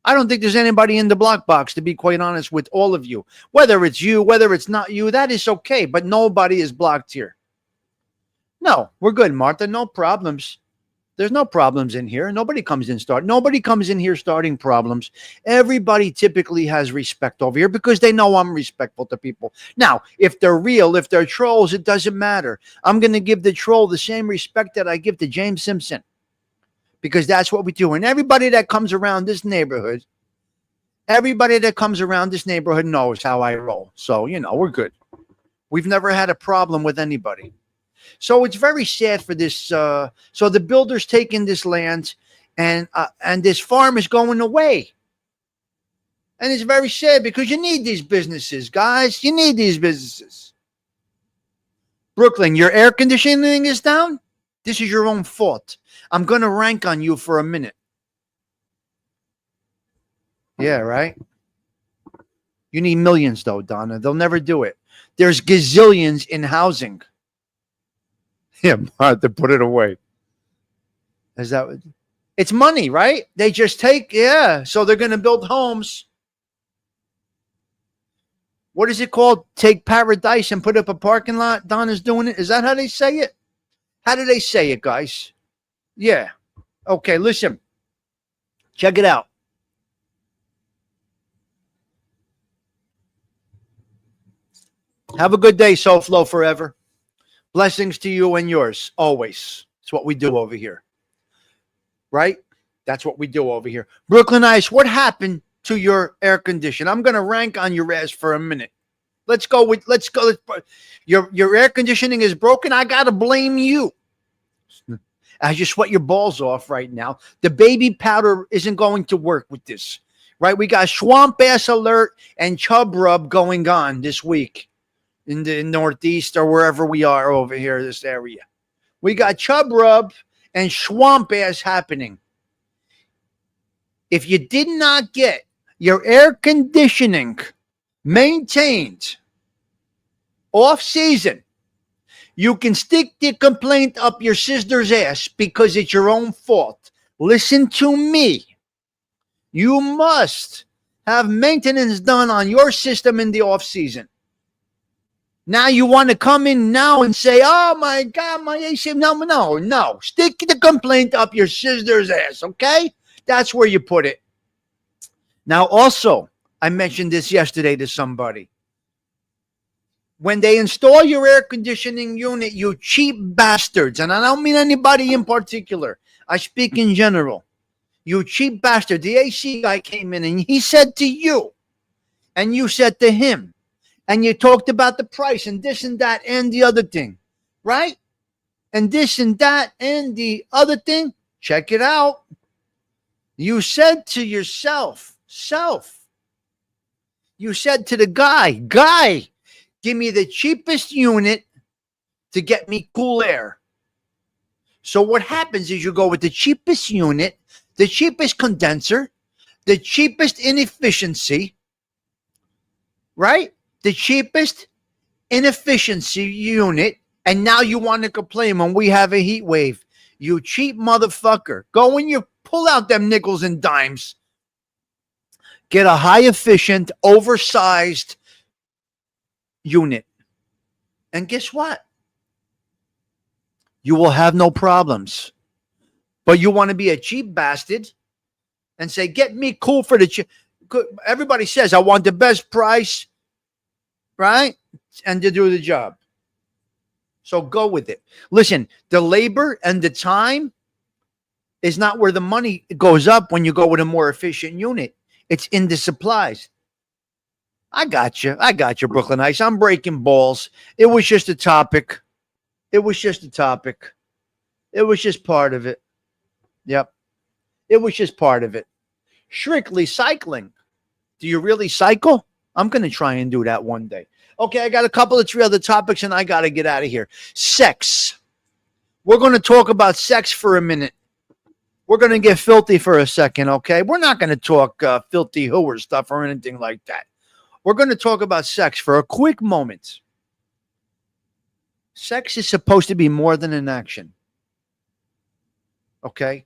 I don't think there's anybody in the block box, to be quite honest with all of you. Whether it's you, whether it's not you, that is okay. But nobody is blocked here. No, we're good, Martha. No problems. There's no problems in here. Nobody comes in here starting problems. Everybody typically has respect over here because they know I'm respectful to people. Now, if they're real, if they're trolls, it doesn't matter. I'm going to give the troll the same respect that I give to James Simpson because that's what we do. And everybody that comes around this neighborhood knows how I roll. So, we're good. We've never had a problem with anybody. So it's very sad for this. So the builder's taking this land, and this farm is going away. And it's very sad because you need these businesses, guys. You need these businesses. Brooklyn, your air conditioning is down? This is your own fault. I'm going to rank on you for a minute. Yeah, right? You need millions, though, Donna. They'll never do it. There's gazillions in housing. Yeah, Martha, put it away. Is that what? It's money, right? They just take, so they're going to build homes. What is it called? Take paradise and put up a parking lot? Donna's doing it. Is that how they say it? How do they say it, guys? Yeah. Okay, listen. Check it out. Have a good day, SoFlo forever. Blessings to you and yours, always. It's what we do over here. Right? That's what we do over here. Brooklyn Ice, what happened to your air conditioner? I'm going to rank on your ass for a minute. Let's go. Your air conditioning is broken. I got to blame you. As you sweat your balls off right now. The baby powder isn't going to work with this. Right? We got swamp ass alert and chub rub going on this week. In the Northeast or wherever we are over here, this area. We got chub rub and swamp ass happening. If you did not get your air conditioning maintained off season, you can stick the complaint up your sister's ass because it's your own fault. Listen to me. You must have maintenance done on your system in the off season. Now you want to come in now and say, oh my God, my AC. No. Stick the complaint up your sister's ass, okay? That's where you put it. Now also, I mentioned this yesterday to somebody. When they install your air conditioning unit, you cheap bastards, and I don't mean anybody in particular. I speak in general. You cheap bastard. The AC guy came in and he said to you, and you said to him, and you talked about the price and this and that and the other thing, right? And this and that and the other thing. Check it out. You said to yourself, you said to the guy, give me the cheapest unit to get me cool air. So what happens is you go with the cheapest unit, the cheapest condenser, the cheapest inefficiency, right? The cheapest inefficiency unit, and now you want to complain when we have a heat wave. You cheap motherfucker. Go and you pull out them nickels and dimes. Get a high efficient, oversized unit. And guess what? You will have no problems. But you want to be a cheap bastard and say, get me cool for the cheap. Everybody says, I want the best price, right? And to do the job. So go with it. Listen, the labor and the time is not where the money goes up when you go with a more efficient unit. It's in the supplies. I got you, Brooklyn Ice. I'm breaking balls. It was just a topic. It was just part of it. Yep. It was just part of it. Strictly cycling. Do you really cycle? I'm going to try and do that one day. Okay, I got a couple of 3 other topics and I got to get out of here. Sex. We're going to talk about sex for a minute. We're going to get filthy for a second, okay? We're not going to talk filthy hooer stuff or anything like that. We're going to talk about sex for a quick moment. Sex is supposed to be more than an action. Okay?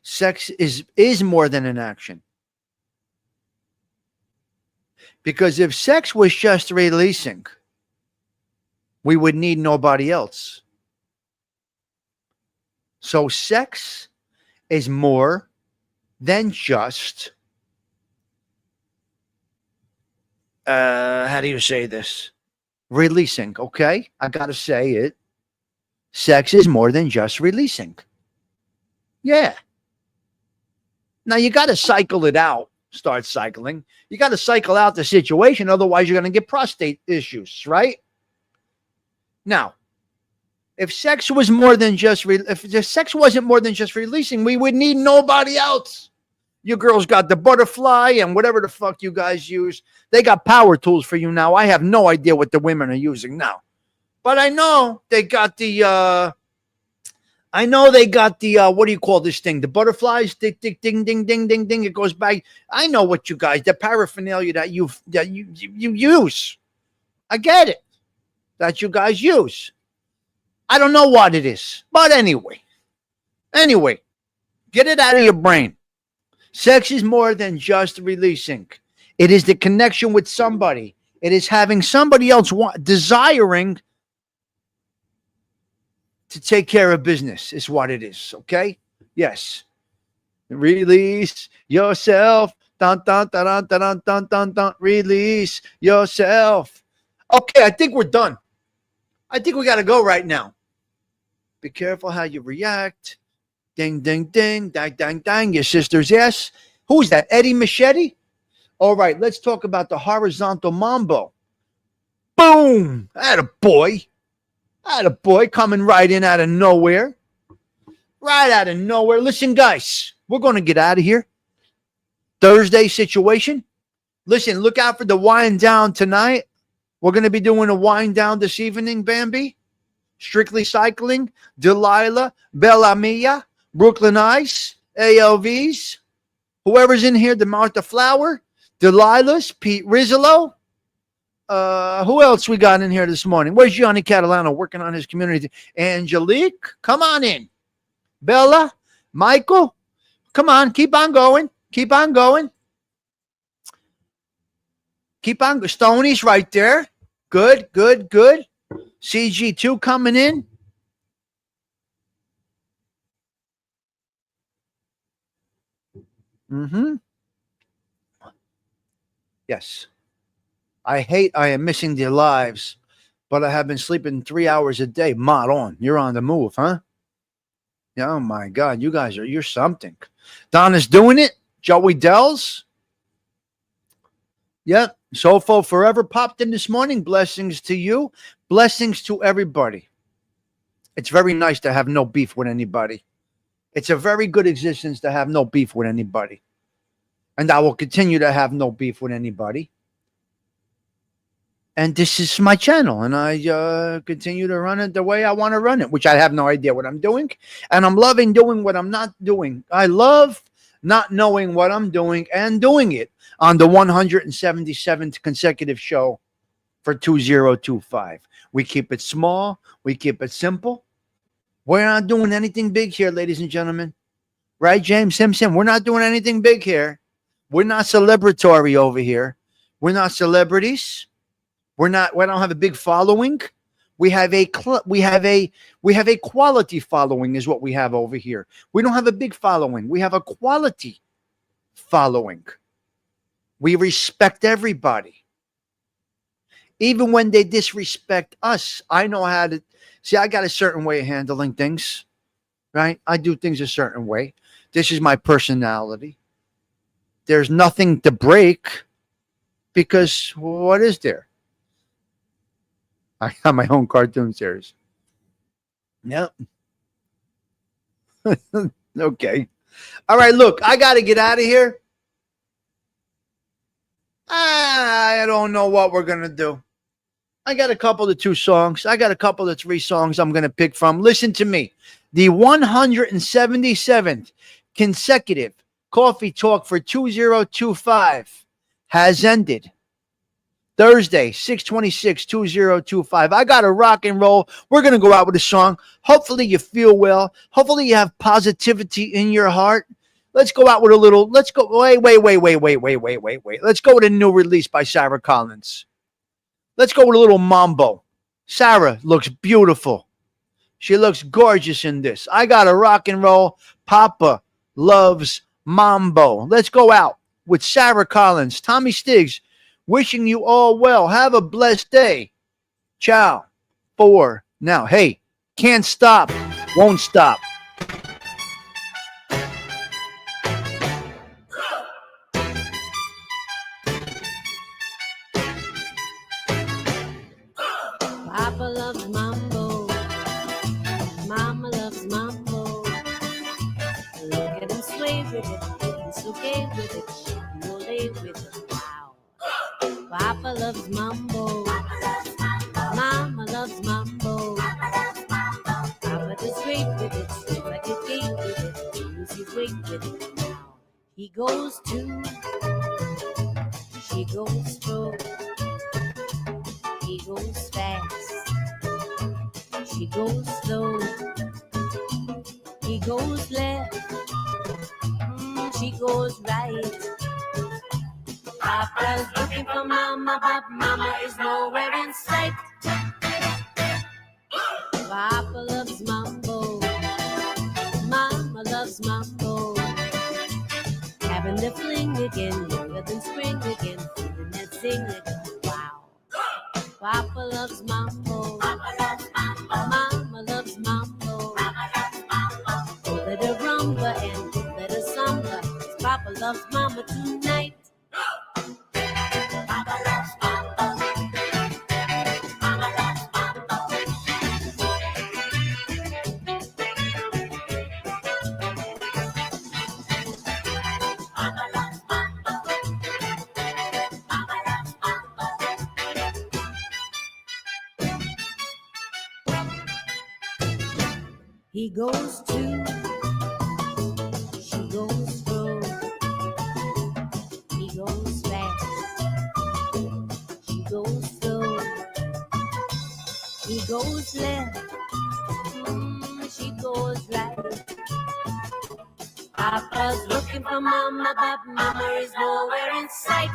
Sex is more than an action. Because if sex was just releasing, we would need nobody else. So sex is more than just, how do you say this? Releasing, okay? I got to say it. Sex is more than just releasing. Yeah. Now you got to cycle it out. Start cycling. You got to cycle out the situation. Otherwise, you're going to get prostate issues, right? Now, if sex was more than just if the sex wasn't more than just releasing, we would need nobody else. You girls got the butterfly and whatever the fuck you guys use. They got power tools for you now. I have no idea what the women are using now, but I know they got the. What do you call this thing? The butterflies, ding, ding, ding, ding, ding, ding, ding. It goes by. I know what you guys, the paraphernalia that you use. I get it. That you guys use. I don't know what it is. But anyway, get it out of your brain. Sex is more than just releasing. It is the connection with somebody. It is having somebody else desiring to take care of business is what it is, okay? Yes. Release yourself. Dun, dun, dun, dun, dun, dun, dun, dun. Release yourself. Okay, I think we're done. I think we got to go right now. Be careful how you react. Ding, ding, ding, dang, dang, dang. Your sister's yes. Who's that? Eddie Machete? All right, let's talk about the horizontal mambo. Boom! Attaboy. Attaboy coming right in out of nowhere. Right out of nowhere. Listen, guys, we're going to get out of here. Thursday situation. Listen, look out for the wind down tonight. We're going to be doing a wind down this evening, Bambi. Strictly Cycling, Delilah, Bella Mia, Brooklyn Ice, ALVs. Whoever's in here, the Martha Flower, Delilah's, Pete Rizzolo. Who else we got in here this morning? Where's Johnny Catalano working on his community? Angelique, come on in. Bella, Michael, come on, keep on going. Keep on going. Keep on. Stoney's right there. Good, good, good. CG2 coming in. Mm-hmm. Yes. I am missing their lives, but I have been sleeping 3 hours a day. Mod on. You're on the move, huh? Yeah, oh my God. You're something. Donna's doing it. Joey Dells. Yep. Sofo Forever popped in this morning. Blessings to you. Blessings to everybody. It's very nice to have no beef with anybody. It's a very good existence to have no beef with anybody. And I will continue to have no beef with anybody. And this is my channel. And I continue to run it the way I want to run it, which I have no idea what I'm doing. And I'm loving doing what I'm not doing. I love not knowing what I'm doing and doing it on the 177th consecutive show for 2025. We keep it small. We keep it simple. We're not doing anything big here, ladies and gentlemen. Right, James Simpson? We're not doing anything big here. We're not celebratory over here. We're not celebrities. We don't have a big following. We have a quality following is what we have over here. We don't have a big following. We have a quality following. We respect everybody. Even when they disrespect us, I know how to see. I got a certain way of handling things, right? I do things a certain way. This is my personality. There's nothing to break because what is there? I have my own cartoon series. Yep. Okay. All right, look, I got to get out of here. I don't know what we're going to do. I got a couple of 2 songs. I got a couple of 3 songs I'm going to pick from. Listen to me. The 177th consecutive Coffee Talk for 2025 has ended. Thursday, 6/26/2025. I got to rock and roll. We're going to go out with a song. Hopefully you feel well. Hopefully you have positivity in your heart. Let's go out with a little, let's go, wait. Let's go with a new release by Sarah Collins. Let's go with a little mambo. Sarah looks beautiful. She looks gorgeous in this. I got to rock and roll. Papa loves mambo. Let's go out with Sarah Collins. Tommy Stiggs, wishing you all well. Have a blessed day. Ciao. For now. Hey, can't stop. Won't stop. Papa loves mambo. Mama loves mambo. Look at him sway with it. He's so gay with it. She will lay with it. Wow. Papa loves mambo. Mama loves mambo. Papa does great with it. Seems like a gate with it. Loses weight with it. Now he goes to. She goes slow. He goes fast. She goes slow. He goes left. She goes right. Papa's looking for mama, but mama is nowhere in sight. Papa loves mambo. Mama loves mambo. Having the fling again, younger than spring again, feeling that sing again. Wow. Papa loves mambo. Mama loves mambo. Don't let her rumba and don't let her samba. Papa loves mama tonight. Papa loves mambo. Mama loves mambo. Mama loves mambo. Mama loves mambo. He goes to, she goes through. goes left, she goes right. Papa's looking for Mama, but Mama is nowhere in sight.